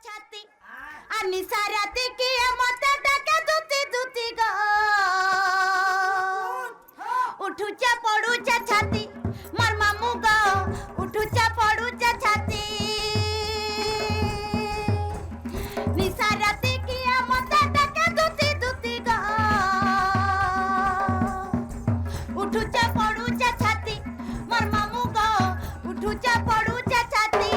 छाती अनि साराती की मत डाके दुती दुती गो उठुचा पडुचा छाती मोर मामू गो उठुचा पडुचा छाती निसाराती की मत डाके दुती दुती गो उठुचा पडुचा छाती मोर मामू गो उठुचा पडुचा छाती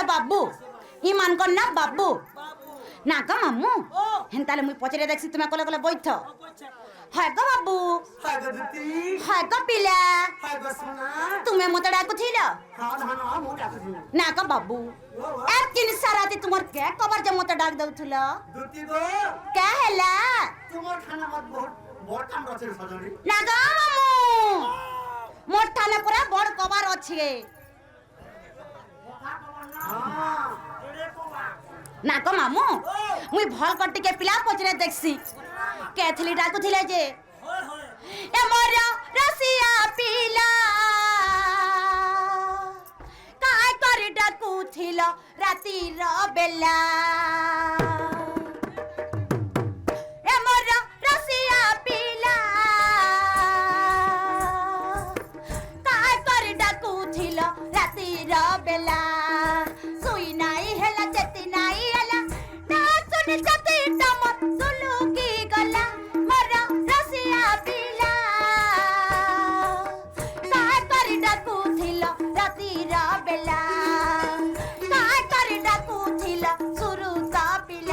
बाबू इमान को ना बाबू ना का मामू हेंताले मुई पचरे देखसी तुमे कोले कोले बैठ हाय का बाबू हाय गो दीदी हाय का पिला हाय गो सोना तुमे मते डाकु थिलो हां हां मो डाकु थिलो ना का बाबू एक दिन साराती तुमर के कबर जे मते डाक दउथुलो दीदी गो का हैला तुमर खाना मत बहुत काम रछे सजरी ना का मामू मोर थाने पूरा बड़ कबर अछि ना को मामू मुई भल कट्टी के पिला पचरे देखसी केथली डाकु थिले जे ए मोर रसिया पिला काय कर डाकु थिलो राती रो बेला ए मोर रसिया पिला काय कर डाकु थिलो राती रो बेला सोई नाई हेला चेती नाई हेला ना सुनी चती तमत सुलू की गला मरा रसिया पिला काय कर डाकू थिला राती रा बेला काय कर डाकू थिला सुरू सा पिला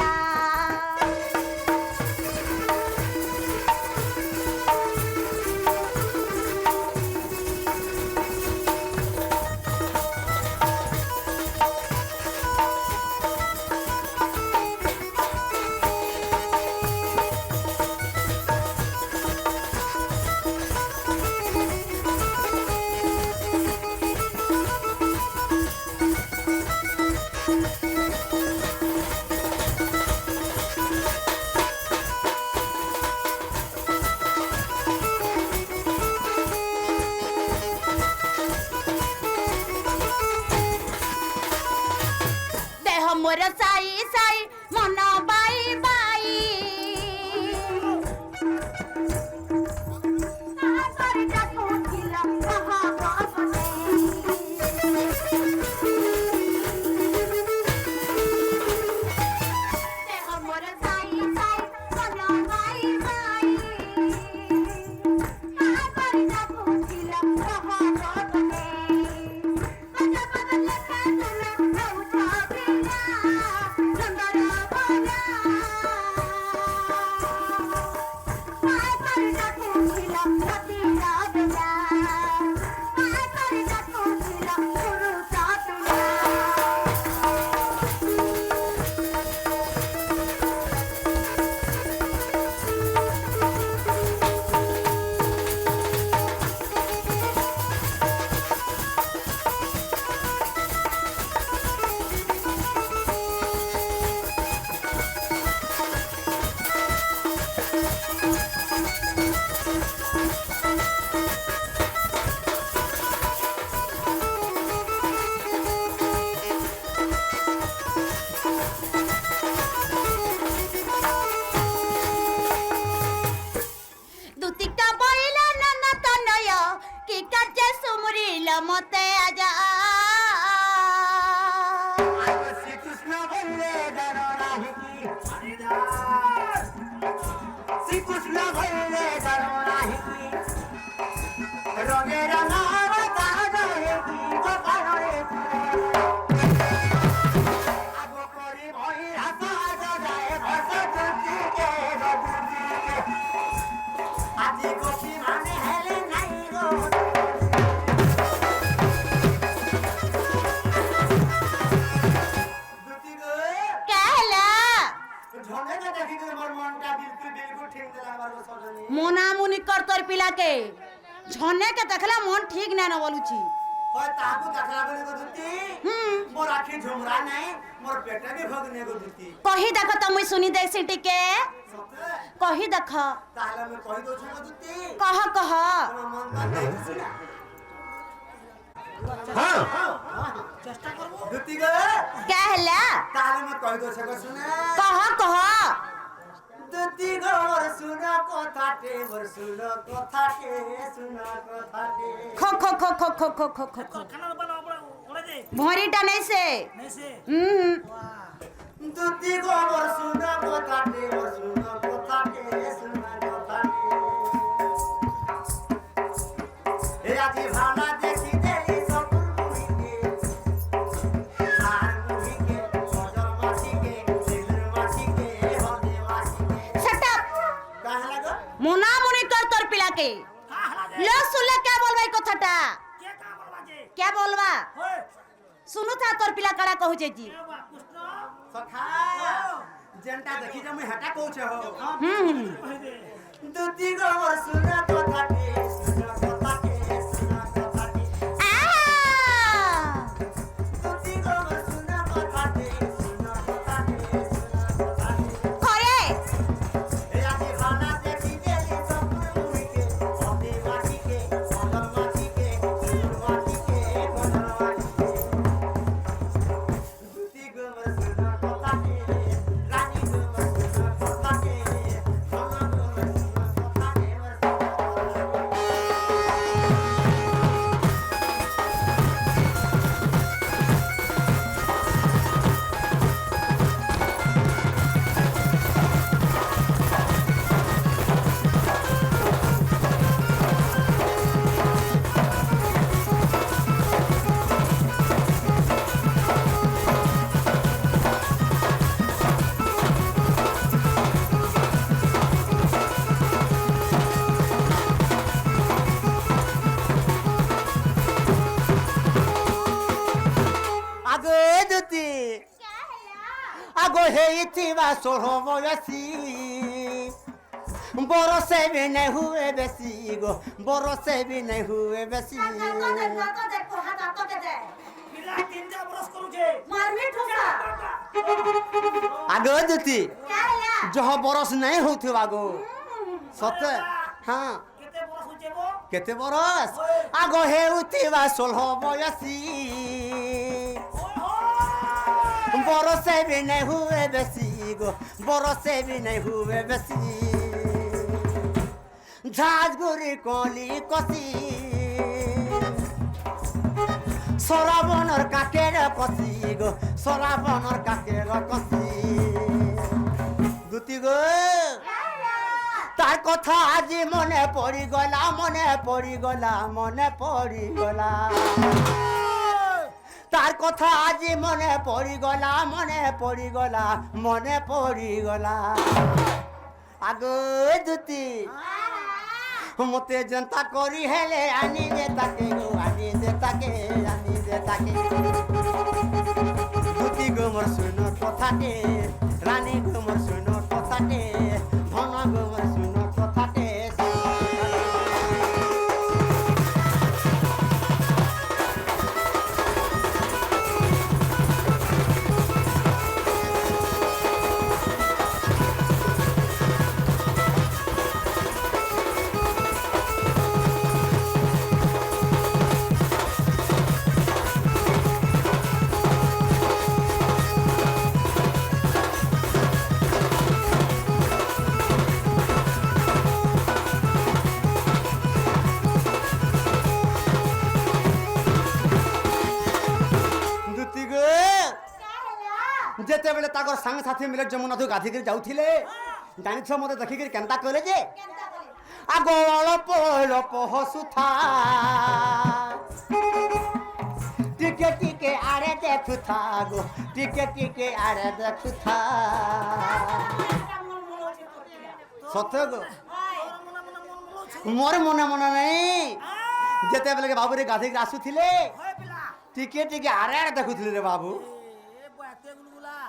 মোর সাই সাই মন বাই বাই তাহাতরি ডাকুথিলা কহা বসনে দেহ মোর সাই সাই মন বাই বাই তাহাতরি ডাকুথিলা কহা বসনে বজা বদলে কাতুলা হউছা বিনা সুন্দর বলা তাহাতরি ডাকুথিলা রাতিরা বেলা তাহাতরি ডাকুথিলা পুরুষা তুলা দুতিকা বইলা নানা তনয় কি কাজে সুমরিল মতে আজা শ্রীকৃষ্ণ বললে জানো নাহি কি হরিদাস শ্রীকৃষ্ণ বললে জানো নাহি কি রঙে রঙার তাহারে কি গোপালরে আগো করি ভই হাসা যায় ভাষা চুটিকে রবুটিকে আজি গোপী মানে হেলে নাই গো দুতি গো কেলা ঝনে না দেখি গো মোর মনটা বিলকুল ঠিক দিলা আমার সজনী মোনামুনি কর তোর পিলাকে ঝনেকে দেখলা মন ঠিক না না বলুছি হয় তাকু দেখলা বলে গো দুতি হুম মোর আখি ঝুমরা নাই মোর পেটে বি ভোগ নে গো দুতি কহি দেখ তো মুই শুনি দেখছি টিকে সতে কহি দেখ তাহলে আমি কই দઉં গো দুতি কহ কহ তোমার মন তা দেখছি না চেষ্টা করব দুতি গো কেলা তাহলে আমি কই দઉં গো শুনে কহ কহ দুতি গো মোর শুনো কথাটে মোর শুনো কথাটে শুনো কথাটে খো খো খো খো খো খো খো খো খো ভরিটা নেই সে হুম দুতি গো মোর শুনো কথাটে মোর শুনো কথাটে শুনো কথাটে এ আজি ভালা দেখি দেই সকুল মুহিকে আর মুহিকে সজল মাটিকে সিলুর মাটিকে হদে মাটিকে সেট আপ কাহা লাগো মোনামুনি কর তোর পিলাকে লো শুনলে কে বলবা এই কথাটা কে বলবা শুনু থা তোর পিলা কাড়া কহুছে জি সখা যেনটা দেখি যে মুই হেটা কହୁছে হো হুম দুতি গো মোর শুনো কথাটে শুনো কথাটে শুনো কথাটে আ দুতি গো মোর শুনো কথাটে শুনো কথাটে শুনো কথাটে করে এ আজি ভালা দেখি দেই সকুল মুহিকে হদে মাটিকে সজল মাটিকে সিলুর মাটিকে কোনর মাটিকে দুতি গো মোর শুনো কথাটে রানী গো মোর শুনো কথাটে সোনা গো মোর শুনো কথাটে মোর আগো দুতি আগো ହେଇଥିବା ଷୋହଳ ବୟସୀ ବରଷେ ବି ନାଇଁ ହୁଏ ବେଶୀ ଗୋ ବରଷେ ବି ନାଇଁ ହୁଏ ବେଶୀ ଆଗ ଦୁତି ଜହ ବରଷ ନାଇଁ ହଉଥିବା ଗୋ ସତେ ହଁ କେତେ ବରଷ ଆଗ ହେଉଥିବା 16 ବୟସୀ बरसे भी नहीं हुए बेसी गो बरसे भी नहीं हुए बेसी झाजगुरी कली कसी सराबनर काकेर कसी गो सराबनर काकेर कसी দুতি গো তার কথা আজি মনে পড়ি গলা মনে পড়ি গলা মনে পড়ি গলা তার কথা আজি মনে পড়ি গলা মনে পড়ি গলা মনে পড়ি গলা আগো দুতি মতে জনতা করি হেলে আনি দে তাকে গো আনি দে তাকে আনি দে তাকে দুতি গো মোর শুনো কথাতে রানী গো মোর শুনো কথাতে ধন গো মোর শুনো কথাতে যেতে বেলে তাকর সাঙ্গ সাথী মিলে যমুনা তো গাধি করে যাউথিলে জানিছ মতে দেখি করে কেনতা কইলে যে আগ অল্প অল্প হসুথা টিকে টিকে আরে দেখুথা গো টিকে টিকে আরে দেখুথা সত্য গো মোর মনে মনে নাই যেতে বেলে বাবুরে গাধি করে আসুথিলে টিকে টিকে আরে আরে দেখুথিলে রে বাবু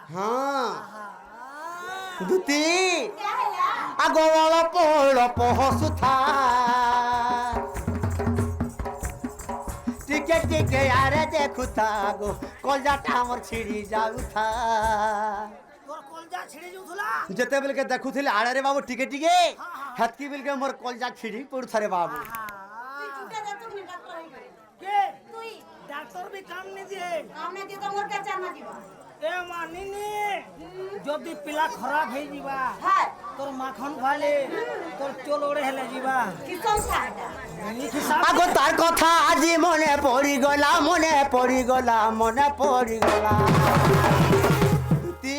हाँ দুতি আগ অল্প অল্প হসুথা টিকে টিকে আরে দেখুথা গো কলজাটা আমার ছিড়ি যাউথা তোর কলজা ছিড়ে যাউথলা যেতে বেলকে দেখুথিলে আরে রে বাবু টিকে টিকে হাতকি বেলকে মোর কলজা ছিড়ি পড়ুথা রে বাবু তুই চুকে যা তুই ডাক্তার হই গলি কে তুই ডাক্তার भी काम नहीं दिए আমনে দি তো মোর কাছে না দিবা ए मानिनी যদি পিলা খরাব হই ଯିବା হ্যাঁ তোর মাখন খালে তোর চোল ওড়ে হেলে ଯିବା কি সংসারটা এই হিসাব আগ তার কথা আজি মনে পড়ি গলা মনে পড়ি গলা মনে পড়ি গলা দুতি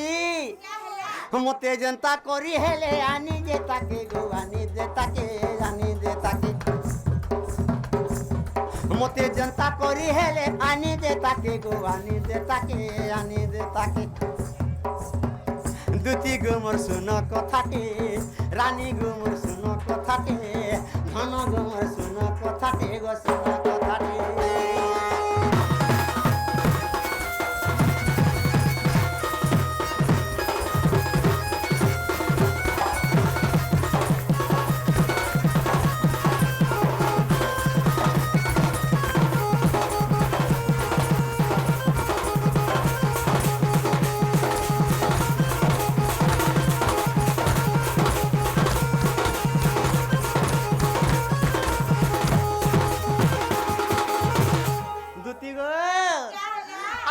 মতে জনতা করি হেলে আনি দে তাকে গো আনি দে তাকে আনি দে তাকে মতে জনতা করি হেলে আনি দে তাকে গো আনি দে তাকে আনি দে তাকে দুতি গো মোর শুনো কথাতে রানী গো মোর শুনো কথাতে ধন গো মোর শুনো কথাতে গো শুনো কথাতে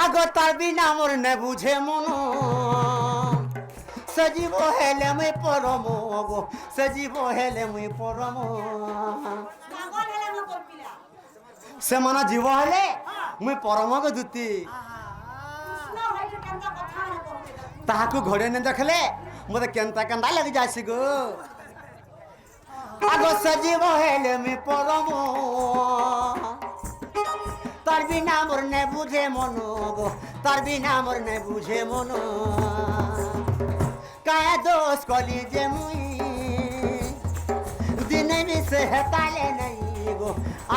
আগ তার বিনা মোর নে বুঝে মন সজীব হেলে মুই পরম গো সজীব হেলে মুই পরম পাগল হেলে না তোর পিলা সেমানা জীব হেলে মুই পরম গো দুতি না ভাই কেনতা কথা না করতে তাহাকু ঘরে নে দেখলে মতে কেনতা কেনতা লাগি যাইছি গো আগ সজীব হেলে মুই পরম তার বিনা মোর নে বুঝে মন গো তার বিনা মোর নে বুঝে মন কায়া দোষ কলি যে মুই দিনে বিছে হেতালে নাই গো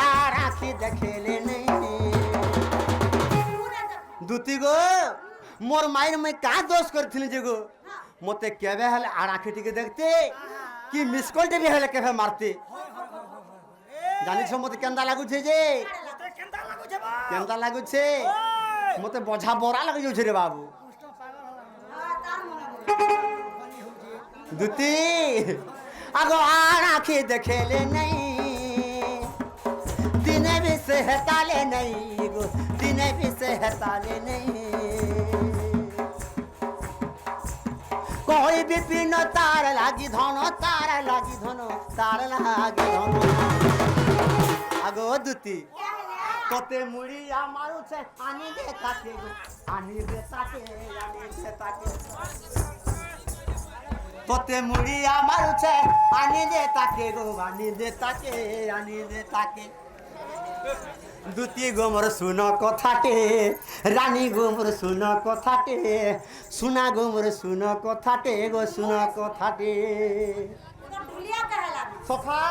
আর আখি দেখেলে নাই দুতি গো মোর মায়ের মুই কা দোষ করছিলি যে গো মতে কেবে হলে আর আখি টিকে দেখতে কি মিস কলটে বি হলে কেবে মারতে জানিস মতে কেন্দা লাগুছে যে তোতে কেনতা লাগুছে বা কেন্দা লাগুছে মতে বোঝা বড়া লাগি যাচ্ছে রে বাবু তার মনে দুতি আগ আর আখি দেখেলে নাই দিনে বিছে হেতালে নাই গো দিনে বিছে হেতালে নাই বিপিন তার লাগি ধন তার লাগি ধন তার লাগি ধন আগো দুতি তোতে মুড়িয়া মারুছে আনি দে তাকে গো আনি দে তাকে আনি দে তাকে তোতে মুড়িয়া মারুছে আনি দে তাকে গো আনি দে তাকে আনি দে তাকে দুতি গোমর শুন কথাটে রানী গোমর শুন কথাটে সুনা গোমর শুন কথাটে গো শুন কথাটে ঢুলিয়া कहला সখা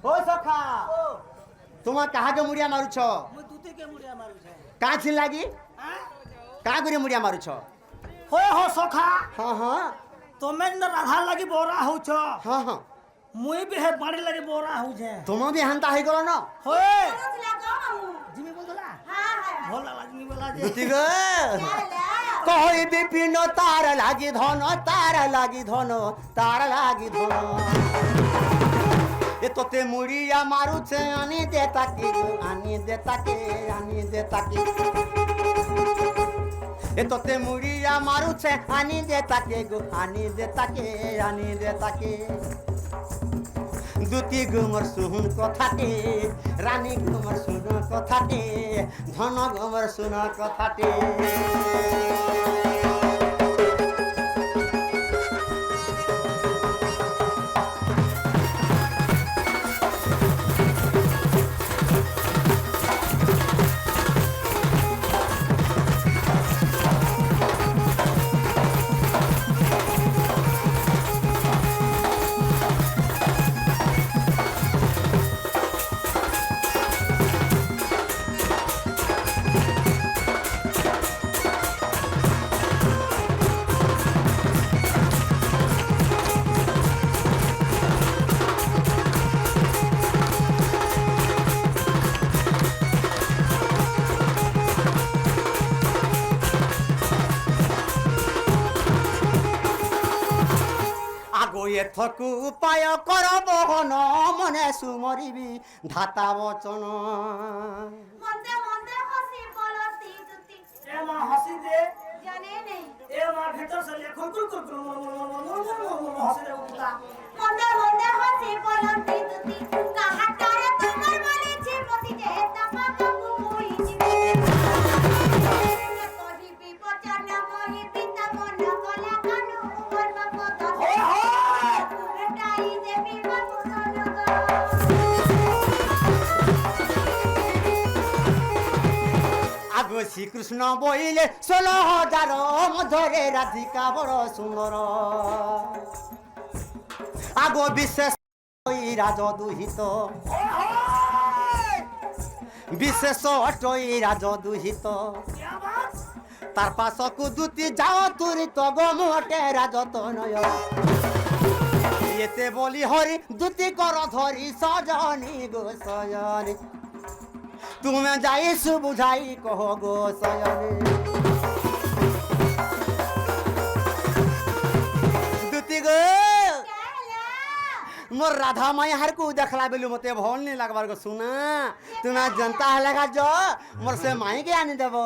ও সখা তোমার কাহাকে মুড়িয়া মারুছ ମୁଁ ଦୁତିକେ ମୁଡ଼ିଆ ମାରୁଛେ কাঁ ছিল লাগি কাঁ করে মুড়িয়া মারুছ ହୋଏ ହୋ ସଖା হ্যাঁ হ্যাঁ ତମେ ଯେନ୍ ରାଧା ଲାଗି ବରା ହଉଛ হ্যাঁ হ্যাঁ ମୁଇଁ ବି ହେ ବାଡ଼ି ଲାଗି ବରା ହଉଛେ তোমার বি হান্তা হয়ে গেল না ହୋଏ ଥିଲା କଣ ଜିମି ବୋଲଲା हां हां ଭଲ ଲାଗଲା ଜିମି ବୋଲା ଯେ দুতি গো कहला কই বিপিন তার লাগি ধন তার লাগি ধন তার লাগি ধন এ তোতে মুড়িয়া মারুছে আনি দে তাকে গো, আনি দে তাকে আনি দে তাকে এ তোতে মুড়িয়া মারুছে আনি দে তাকে গো আনি দে তাকে আনি দে তাকে দুতি গুমর শুন কথাটে রানী গুমর শুন কথাটে ধন গুমর শুন কথাটে আগো এথকু উপায় করব হন মনে সুমরিবি ধাতা বচন মন্দে মন্দে হসি বলতি দুতি ଏ ମା ହସି ଦେ জানে নেই ଏ ମା ଭିତର ସେ ଲେଖ କୁର କୁର ହସି ଦେ ଉଠା মন্দে মন্দে হসি বলতি দুতি কাহাটারে তোমার বলিছি মতি যে তামা কাকু কইছি কহিবি বচন মহি পিতা মন কলা কানু মন পদ এটাই দেবী বাবু দলগো আগো শ্রীকৃষ্ণ বইলে 16,000 মধ্যরে রাধিকা বড় সুন্দর আগো বিশেষ ওই রাজ দুহিত বিশেষ অটই রাজ দুহিত তার পাশকু দুতি যাও তুরিত গো মোটে রাজত নয় এতে বলি হরি দুতি কর ধরি সজনি গো সজনি তুমি যাইসু বুঝাই কহ গো সজনি দুতি গো कहला मोर राधा माई हर को देखला बेलु मते भल नहीं लगबार गो सुना तुम्हें जनता है लगा जो मोर से माई के आनी देबो